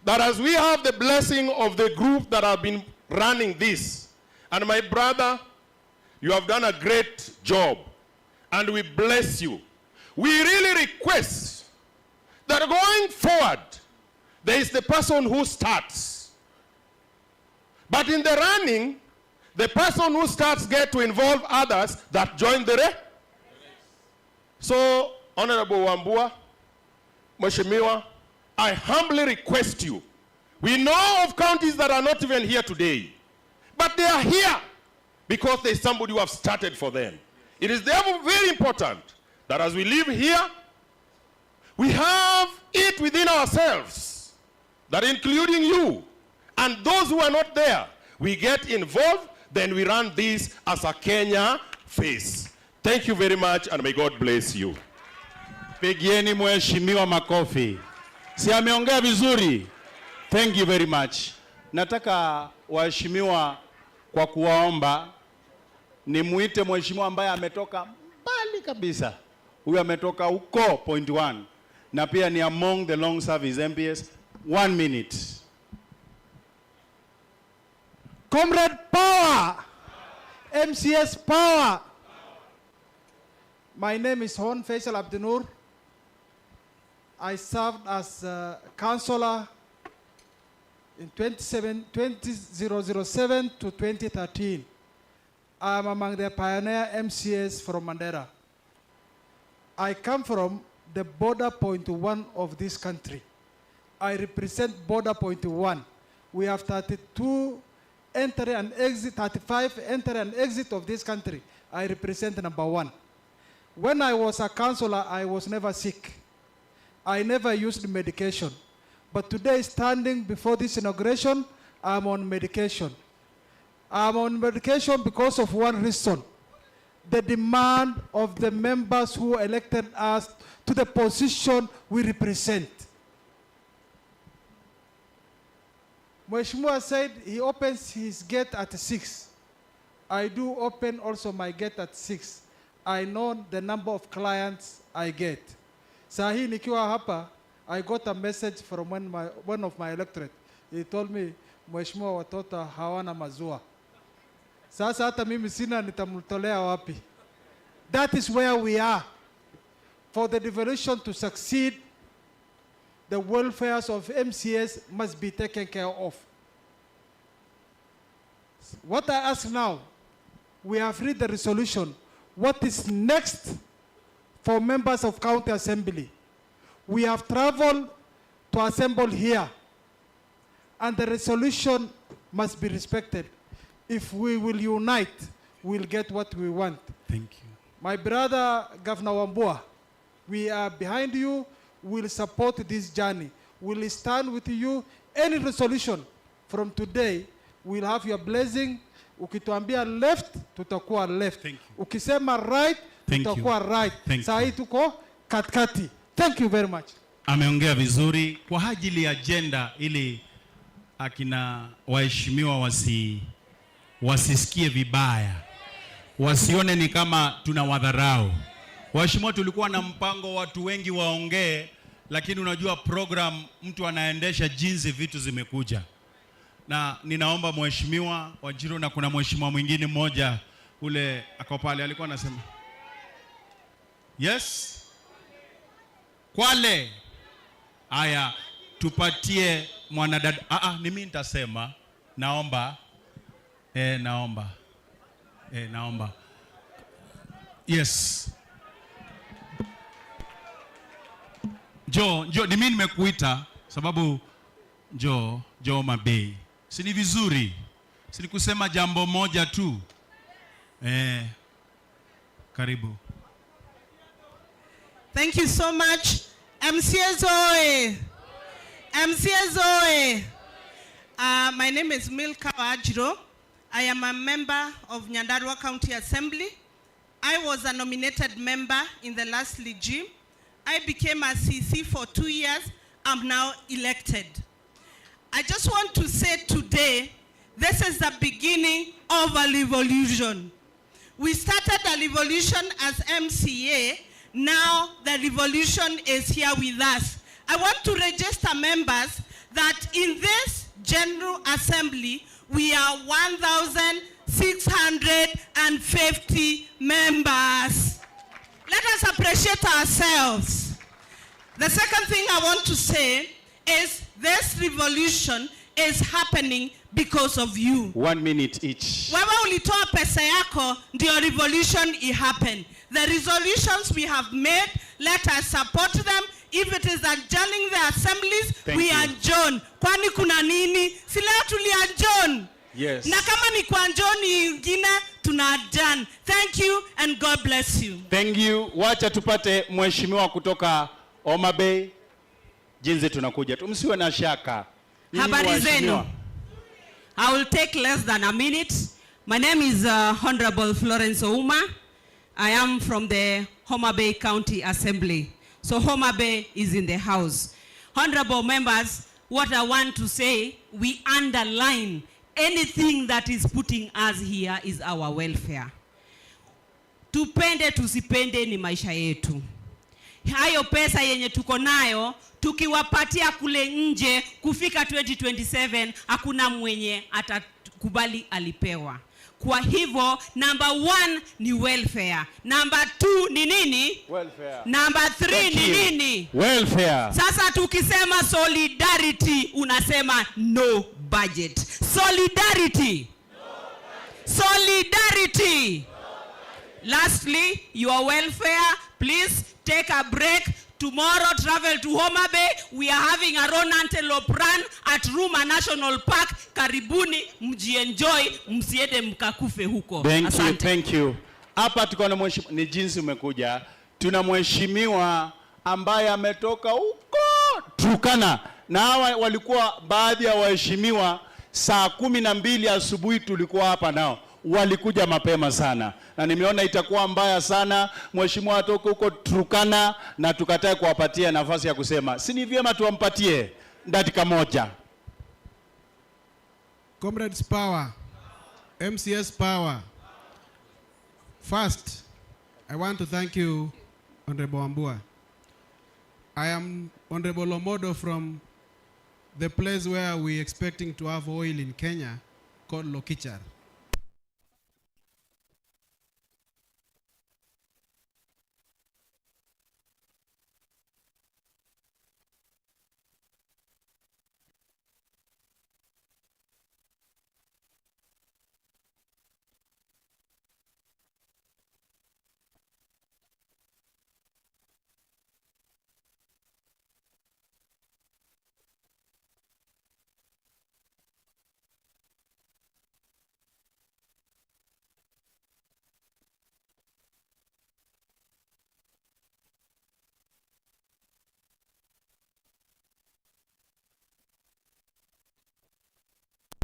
that as we have the blessing of the group that have been running this, and my brother, you have done a great job, and we bless you. We really request that going forward, there is the person who starts. But in the running, the person who starts get to involve others that join the race. So, Honorable Wambua, Mheshimiwa, I humbly request you. We know of counties that are not even here today, but they are here because there is somebody who have started for them. It is therefore very important that as we live here, we have it within ourselves, that including you and those who are not there, we get involved, then we run this as a Kenya face. Thank you very much, and may God bless you. Pigieni mheshimiwa makofi. Si ameongea vizuri? Thank you very much. Nataka waheshimiwa kwa kuwaomba nimuite mheshimiwa ambaye ametoka mbali kabisa. Huyu ametoka huko point 1 na pia ni among the long service MPs. 1 minute. Comrade power. MCS power. My name is Hon Faisal Abdinur. I served as a councillor in 2007 to 2013. I am among the pioneer MCAs from Mandera. I come from the border point 1 of this country. I represent border point 1. We have 32 entry and exit, 35 entry and exit of this country. I represent number 1. When I was a councillor, I was never sick. I never used medication. But today, standing before this inauguration, I'm on medication. I'm on medication because of one reason: the demand of the members who elected us to the position we represent. Mheshimiwa said he opens his gate at 6. I do open also my gate at 6. I know the number of clients I get. Sahi nikiwa hapa, I got a message from one of my electorate. He told me, Mheshimiwa, watoto hawana maziwa. Sasa hata mimi sina, nitamtolea wapi? That is where we are. For the devolution to succeed, the welfares of MCAs must be taken care of. What I ask now, we have read the resolution. what is next for members of county assembly. We have traveled to assemble here, and the resolution must be respected. If we will unite, we'll get what we want. Thank you. My brother, Governor Wambua, we are behind you. We'll support this journey. We'll stand with you. Any resolution from today, we'll have your blessing. Ukituambia left, tutakuwa left. Ukisema right, tutakuwa right. Saa hii tuko katikati. Thank you very much. Ameongea vizuri kwa ajili ya agenda ili akina waheshimiwa wasisikie vibaya. Wasione ni kama tunawadharau. Waheshimiwa, tulikuwa na mpango watu wengi waongee, lakini unajua program mtu anaendesha jinsi vitu zimekuja. Na ninaomba mheshimiwa Wanjiru, na kuna mheshimiwa mwingine mmoja ule ako pale alikuwa anasema yes Kwale, aya tupatie mwanadada. Ni mimi nitasema naomba yes Jo, ni mimi nimekuita sababu Jo Mabei. Si ni vizuri? Si ni kusema jambo moja tu? Karibu. Thank you so much. MCAs oe! MCAs oe! My name is Milka Wajiro. I am a member of Nyandarua County Assembly. I was a nominated member in the last regime. I became a CC for 2 years. I'm now elected. I just want to say today, this is the beginning of a revolution. We started a revolution as MCA. Now the revolution is here with us. I want to register members that in this General Assembly, we are 1,650 members. Let us appreciate ourselves. The second thing I want to say is this revolution is happening because of you. 1 minute each. Wewe ulitoa pesa yako, ndio revolution happen. The resolutions we have made, let us support them. If it is adjourning the assemblies, we adjourn. Kwani kuna nini? Si leo tuliadjourn. Yes. Na kama ni kwa adjourn ingine, tuna adjourn. Thank you and God bless you. Thank you. Wacha tupate mheshimiwa kutoka Homa Bay. Jinsi tunakuja. Tumsiwe na shaka. Habari zenu. I will take less than a minute. My name is Honorable Florence Ouma. I am from the Homa Bay County Assembly. So Homa Bay is in the house. Honorable members, what I want to say, we underline anything that is putting us here is our welfare. Tupende tusipende ni maisha yetu. Hayo pesa yenye tuko nayo, tukiwapatia kule nje kufika 2027, hakuna mwenye atakubali alipewa. Kwa hivyo, number 1 ni welfare. Number 2 ni nini? Welfare. Number 3 ni nini? Welfare. Sasa tukisema solidarity, unasema no budget. Solidarity. Solidarity. Lastly, your welfare, please take a break. Tomorrow, travel to Homa Bay. We are having a Ron Antelope run at Ruma National Park. Karibuni, mjienjoy, msiende mkakufe huko. Thank you. Hapa tuko na mheshimiwa, ni jinsi umekuja. Tuna mheshimiwa ambaye ametoka huko Turkana. Na hawa walikuwa baadhi ya waheshimiwa saa 12 asubuhi tulikuwa hapa nao. Walikuja mapema sana. Na nimeona itakuwa mbaya sana mheshimiwa atoke huko Turkana na tukatae kuwapatia nafasi ya kusema. Si ni vyema tuwampatie dakika moja. Comrades power. MCS power. First, I want to thank you, Honorable Wambua. I am Honorable Omodo from the place where we expecting to have oil in Kenya called Lokichar.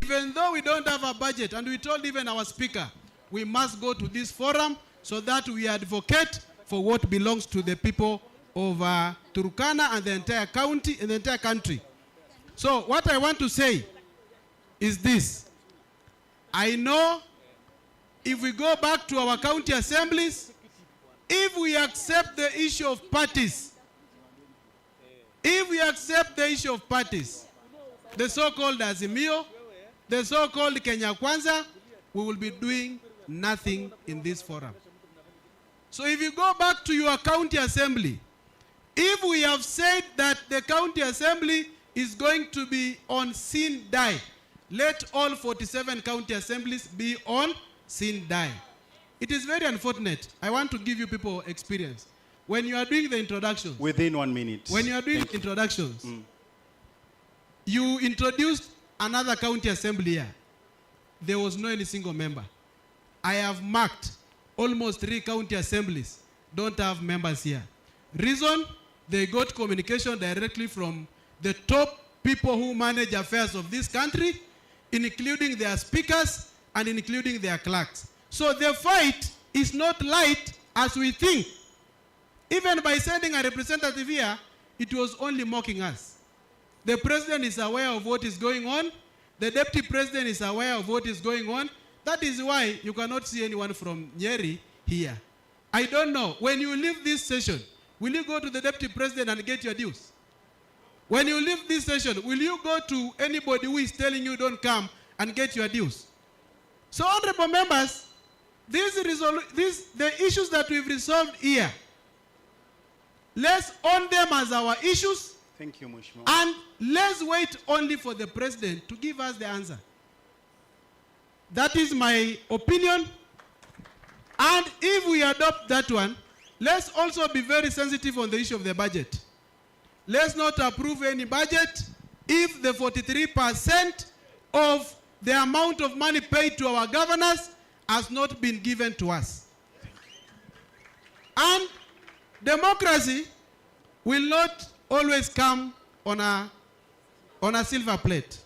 Even though we don't have a budget, and we told even our speaker, we must go to this forum so that we advocate for what belongs to the people of Turkana and the entire county and the entire country. So what I want to say is this. I know if we go back to our county assemblies, if we accept the issue of parties, the so-called Azimio, the so-called Kenya Kwanza, we will be doing nothing in this forum. So if you go back to your county assembly, if we have said that the county assembly is going to be on sin die, let all 47 county assemblies be on sin die. It is very unfortunate. I want to give you people experience. When you are doing the introductions. Within 1 minute. When you are doing introductions, you introduced another county assembly here. There was no any single member. I have marked almost 3 county assemblies don't have members here. Reason? They got communication directly from the top people who manage affairs of this country, including their speakers and including their clerks. So the fight is not light as we think. Even by sending a representative here, it was only mocking us. The president is aware of what is going on. The deputy president is aware of what is going on. That is why you cannot see anyone from Nyeri here. I don't know. When you leave this session, will you go to the deputy president and get your dues? When you leave this session, will you go to anybody who is telling you don't come and get your dues? So, honorable members, the issues that we've resolved here, let's own them as our issues. Thank you, Mheshimiwa. And let's wait only for the president to give us the answer. That is my opinion. And if we adopt that one, let's also be very sensitive on the issue of the budget. Let's not approve any budget if the 43% of the amount of money paid to our governors has not been given to us. And democracy will not always come on a silver plate.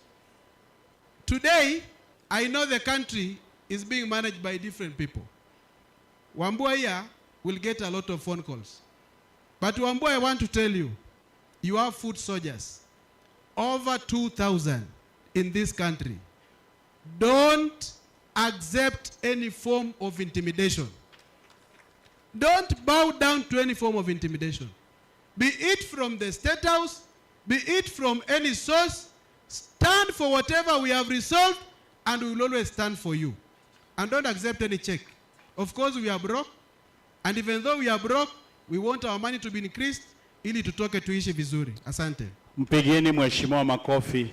Today, I know the country is being managed by different people. Wambua here will get a lot of phone calls. But Wambua, I want to tell you, you have foot soldiers, over 2,000 in this country. Don't accept any form of intimidation. Don't bow down to any form of intimidation. Be it from the State House, be it from any source, stand for whatever we have resolved, and we will always stand for you. And don't accept any check. Of course, we are broke, and even though we are broke, we want our money to be increased, ili tutoke tuishi vizuri. Asante. Mpigieni mheshimiwa makofi.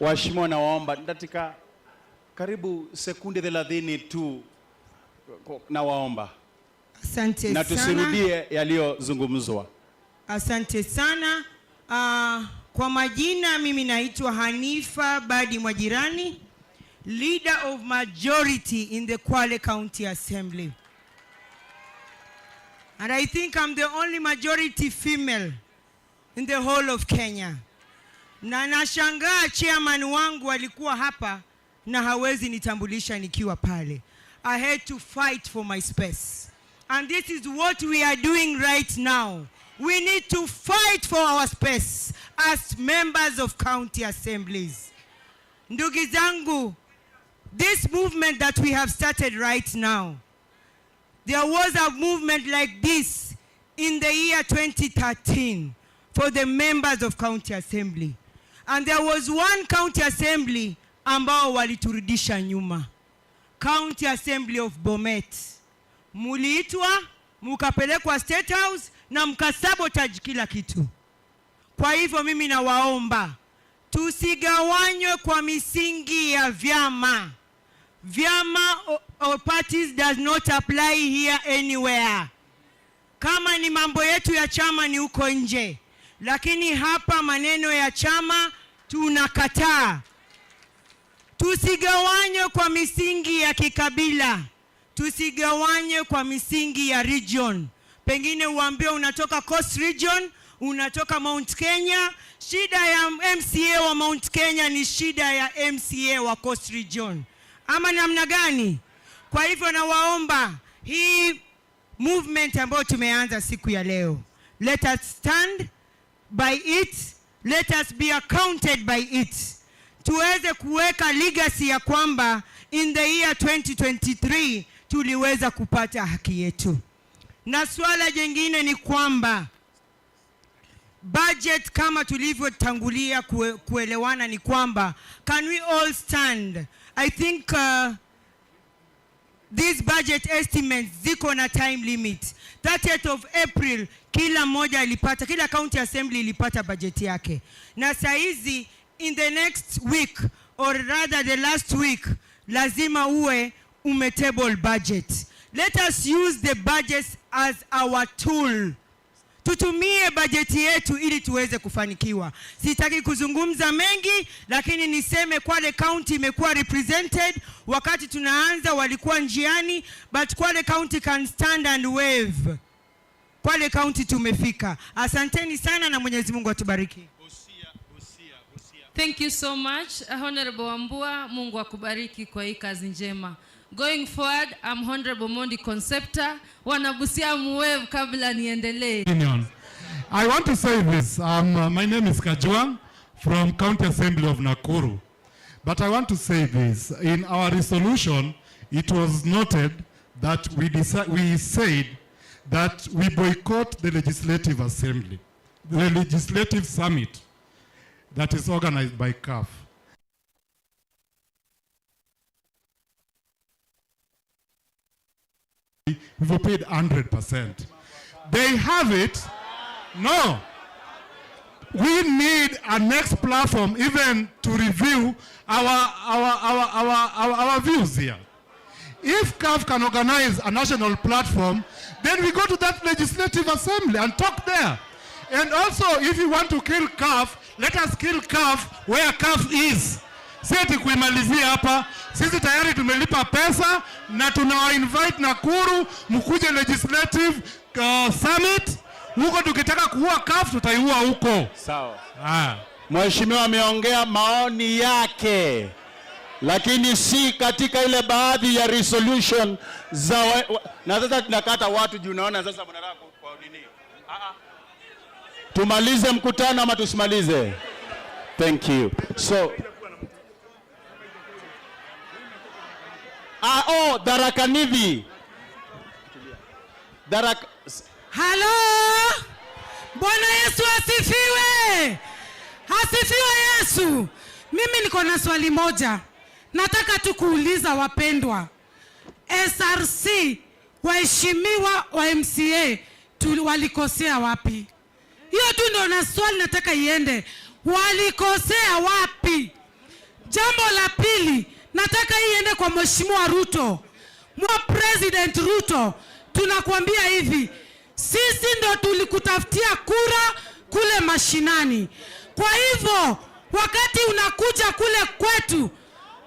Waheshimiwa, nawaomba katika karibu sekunde 30 tu, nawaomba. Asante na sana. tusirudie yaliyozungumzwa. Asante sana. Kwa majina mimi naitwa Hanifa Badi Mwajirani, leader of majority in the Kwale County Assembly. And I think I'm the only majority female in the whole of Kenya. Na nashangaa chairman wangu alikuwa hapa na hawezi nitambulisha nikiwa pale. I had to fight for my space. And this is what we are doing right now. We need to fight for our space as members of county assemblies. Ndugu zangu, this movement that we have started right now, there was a movement like this in the year 2013 for the members of county assembly. And there was one county assembly ambao waliturudisha nyuma. County Assembly of Bomet. Muliitwa, mukapelekwa State House na mkasabotage kila kitu. Kwa hivyo mimi nawaomba, tusigawanywe kwa misingi ya vyama. Vyama or parties does not apply here anywhere. Kama ni mambo yetu ya chama ni uko nje. Lakini hapa maneno ya chama tunakataa. Tusigawanywe kwa misingi ya kikabila. Tusigawanywe kwa misingi ya region. Pengine uambie unatoka Coast Region, unatoka Mount Kenya. Shida ya MCA wa Mount Kenya ni shida ya MCA wa Coast Region. Ama namna gani? Kwa hivyo nawaomba hii movement ambayo tumeanza siku ya leo, let us stand by it, let us be accounted by it. Tuweze kuweka legacy ya kwamba in the year 2023 tuliweza kupata haki yetu. Na swala jingine ni kwamba budget kama tulivyotangulia kuelewana ni kwamba can we all stand? I think these budget estimates ziko na time limit. 30th of April kila mmoja alipata, kila county assembly ilipata budget yake. Na saizi in the next week or rather the last week lazima uwe umetable budget. Let us use the budgets as our tool. Tutumie bajeti yetu ili tuweze kufanikiwa. Sitaki kuzungumza mengi, lakini niseme Kwale County imekuwa represented. Wakati tunaanza walikuwa njiani, but Kwale County can stand and wave. Kwale County tumefika. Asanteni sana na Mwenyezi Mungu atubariki. Thank you so much, Honorable Wambua. Mungu akubariki kwa hii kazi njema. Going forward, I'm Honorable Mondi Concepta. Wanabusia muwave kabla niendelee. I want to say this. My name is Kajwang from County Assembly of Nakuru. But I want to say this. In our resolution, it was noted that we said that we boycott the Legislative Assembly, the Legislative Summit that is organized by CAF. We've paid 100%. They have it. No. We need a next platform even to review our views here. If CAF can organize a national platform, then we go to that Legislative Assembly and talk there. And also, if you want to kill CAF, let us kill CAF where CAF is. Sisi kuimalizia hapa, sisi tayari tumelipa pesa na tunawa-invite Nakuru mkuje Legislative Summit. Huko tukitaka kuua CAF tutaiua huko. Sawa. Mheshimiwa ameongea maoni yake, lakini si katika ile baadhi ya resolution za na sasa tunakata watu juu naona sasa mnataka kwa nini? Tumalize mkutano ama tusimalize? Thank you. So Darakanivi. Halo! Bwana Yesu asifiwe! Asifiwe Yesu! Mimi niko na swali moja. Nataka tu kuuliza wapendwa. SRC, waheshimiwa wa MCA, walikosea wapi? Hiyo tu ndio na swali nataka iende. Walikosea wapi? Jambo la pili, nataka iende kwa Mheshimiwa Ruto. President Ruto, tunakuambia hivi. Sisi ndo tulikutafutia kura kule mashinani. Kwa hivyo, wakati unakuja kule kwetu,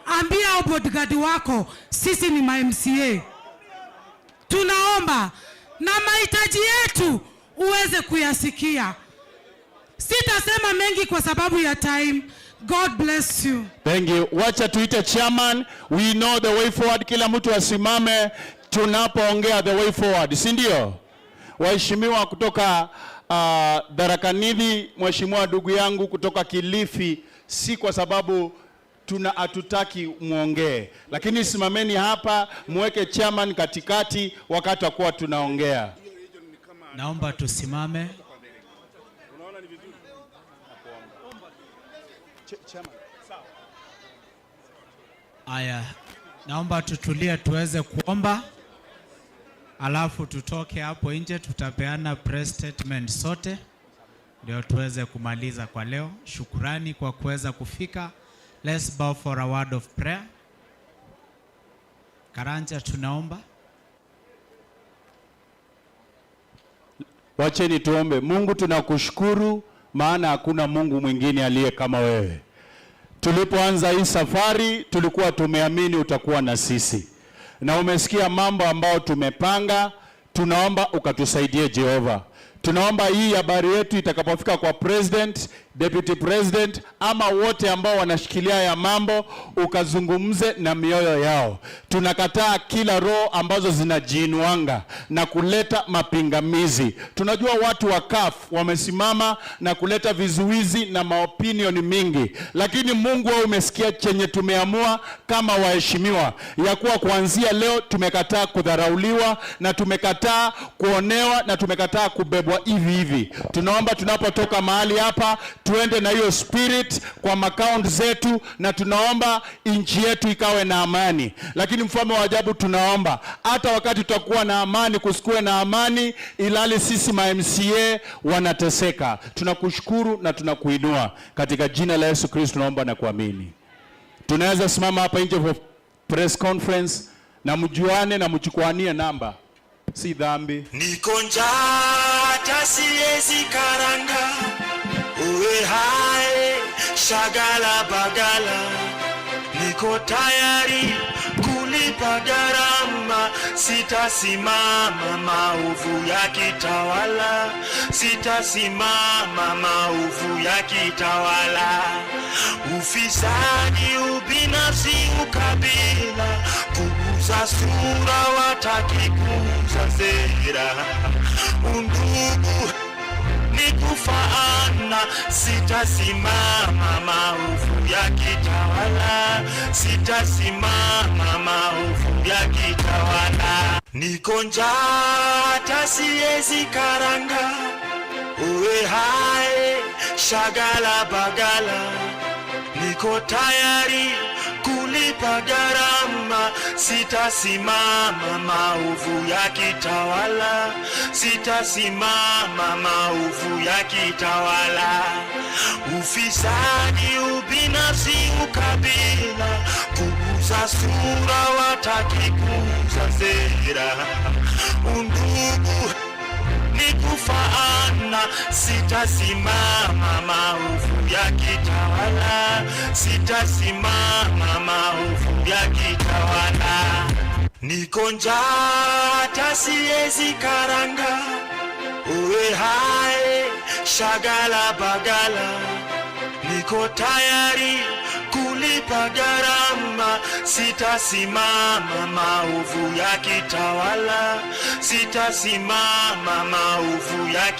ambia bodyguard wako, sisi ni MCA. Tunaomba na mahitaji yetu uweze kuyasikia. Sitasema mengi kwa sababu ya time. God bless you. Thank you. Wacha tuite chairman. We know the way forward. Kila mtu asimame tunapoongea the way forward. Si ndio? Waheshimiwa kutoka Darakanithi, mheshimiwa ndugu yangu kutoka Kilifi, si kwa sababu hatutaki muongee, lakini simameni hapa muweke chairman katikati wakati wa kuwa tunaongea. Naomba tusimame. Aya, naomba tutulie tuweze kuomba. Alafu tutoke hapo nje, tutapeana press statement sote ndio tuweze kumaliza kwa leo. Shukrani kwa kuweza kufika. Let's bow for a word of prayer. Karanja, tunaomba. Wacheni tuombe. Mungu, tunakushukuru maana hakuna Mungu mwingine aliye kama wewe. Tulipoanza hii safari tulikuwa tumeamini utakuwa na sisi. Na umesikia mambo ambayo tumepanga, tunaomba ukatusaidie Jehova. Tunaomba hii habari yetu itakapofika kwa president, deputy president ama wote ambao wanashikilia ya mambo, ukazungumze na mioyo yao. Tunakataa kila roho ambazo zinajiinuanga na kuleta mapingamizi. Tunajua watu wa CAF wamesimama na kuleta vizuizi na maopinioni mingi, lakini Mungu wao umesikia chenye tumeamua kama waheshimiwa, ya kuwa kuanzia leo tumekataa kudharauliwa na tumekataa kuonewa na tumekataa kubebwa hivi hivi. Tunaomba tunapotoka mahali hapa tuende na hiyo spirit kwa account zetu, na tunaomba nchi yetu ikawe na amani. Lakini mfalme wa ajabu, tunaomba hata wakati tutakuwa na amani kusikue na amani, ilali sisi ma MCA wanateseka. Tunakushukuru na tunakuinua katika jina la Yesu Kristo tunaomba na kuamini. Tunaweza simama hapa nje for press conference na mjuane na mchukuanie namba. Si dhambi. Niko njaa hata siwezi karanga, uwe hai shagala bagala, niko tayari kulipa gharama, sitasimama maovu ya kitawala, sitasimama maovu ya kitawala. Ufisadi, ubinafsi, ukabila, kuuza sura, wataki kuuza sera, undugu ni kufaana, sitasimama maovu ya kitawala, sitasimama maovu ya kitawala. Niko njaa hata siwezi karanga, uwe hai shagala bagala, niko tayari kulipa gharama, sitasimama maovu ya kitawala, sitasimama maovu ya kitawala. Ufisadi, ubinafsi, ukabila, kuuza sura, wataki kuuza sera, undugu ni kufaana, sitasimama maovu ya kitawala, sitasimama maovu ya kitawala. Niko njaa hata siwezi karanga, uwe hai shagala bagala, niko tayari kulipa gharama, sitasimama maovu ya kitawala, sitasimama maovu ya kitawala.